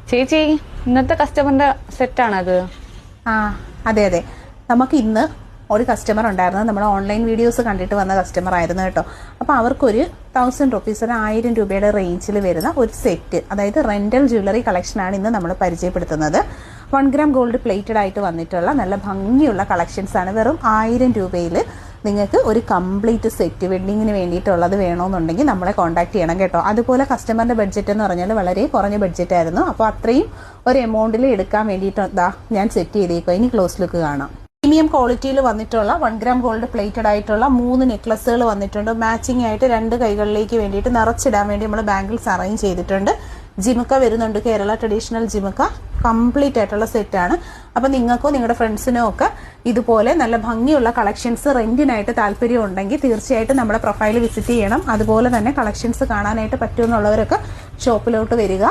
ചേച്ചി ഇന്നത്തെ കസ്റ്റമറിന്റെ സെറ്റാണത്? അതെ നമുക്ക് ഇന്ന് ഒരു കസ്റ്റമർ ഉണ്ടായിരുന്നു. നമ്മൾ ഓൺലൈൻ വീഡിയോസ് കണ്ടിട്ട് വന്ന കസ്റ്റമർ ആയിരുന്നു കേട്ടോ. അപ്പോൾ അവർക്കൊരു 1000 റുപ്പീസ്, 1000 രൂപയുടെ റേഞ്ചിൽ വരുന്ന ഒരു സെറ്റ്, അതായത് റെന്റൽ ജ്വല്ലറി കളക്ഷനാണ് ഇന്ന് നമ്മൾ പരിചയപ്പെടുത്തുന്നത്. 1 ഗ്രാം ഗോൾഡ് പ്ലേറ്റഡ് ആയിട്ട് വന്നിട്ടുള്ള നല്ല ഭംഗിയുള്ള കളക്ഷൻസ് ആണ്. വെറും 1000 രൂപയിൽ നിങ്ങൾക്ക് ഒരു കംപ്ലീറ്റ് സെറ്റ് വെഡ്ഡിങ്ങിന് വേണ്ടിയിട്ടുള്ളത് വേണമെന്നുണ്ടെങ്കിൽ നമ്മളെ കോൺടാക്ട് ചെയ്യണം കേട്ടോ. അതുപോലെ കസ്റ്റമറിന്റെ ബഡ്ജറ്റ് എന്ന് പറഞ്ഞാൽ വളരെ കുറഞ്ഞ ബഡ്ജറ്റ് ആയിരുന്നു. അപ്പോൾ അത്രയും ഒരു എമൗണ്ടിൽ എടുക്കാൻ വേണ്ടിയിട്ട് ഞാൻ സെറ്റ് ചെയ്തേക്കോ. ഇനി ക്ലോസ് ലുക്ക് കാണാം. പ്രീമിയം ക്വാളിറ്റിയിൽ വന്നിട്ടുള്ള 1 ഗ്രാം ഗോൾഡ് പ്ലേറ്റഡ് ആയിട്ടുള്ള 3 നെക്ലസുകൾ വന്നിട്ടുണ്ട്. മാച്ചിങ് ആയിട്ട് 2 കൈകളിലേക്ക് വേണ്ടിയിട്ട് നിറച്ചിടാൻ വേണ്ടി നമ്മൾ ബാംഗിൾസ് അറേഞ്ച് ചെയ്തിട്ടുണ്ട്. ജിമുക്ക വരുന്നുണ്ട്, കേരള ട്രഡീഷണൽ ജിമുക്ക, കംപ്ലീറ്റ് ആയിട്ടുള്ള സെറ്റാണ്. അപ്പം നിങ്ങൾക്കോ നിങ്ങളുടെ ഫ്രണ്ട്സിനോ ഒക്കെ ഇതുപോലെ നല്ല ഭംഗിയുള്ള കളക്ഷൻസ് റെന്റിനായിട്ട് താല്പര്യം ഉണ്ടെങ്കിൽ തീർച്ചയായിട്ടും നമ്മുടെ പ്രൊഫൈൽ വിസിറ്റ് ചെയ്യണം. അതുപോലെ തന്നെ കളക്ഷൻസ് കാണാനായിട്ട് പറ്റുമെന്നുള്ളവരൊക്കെ ഷോപ്പിലോട്ട് വരിക.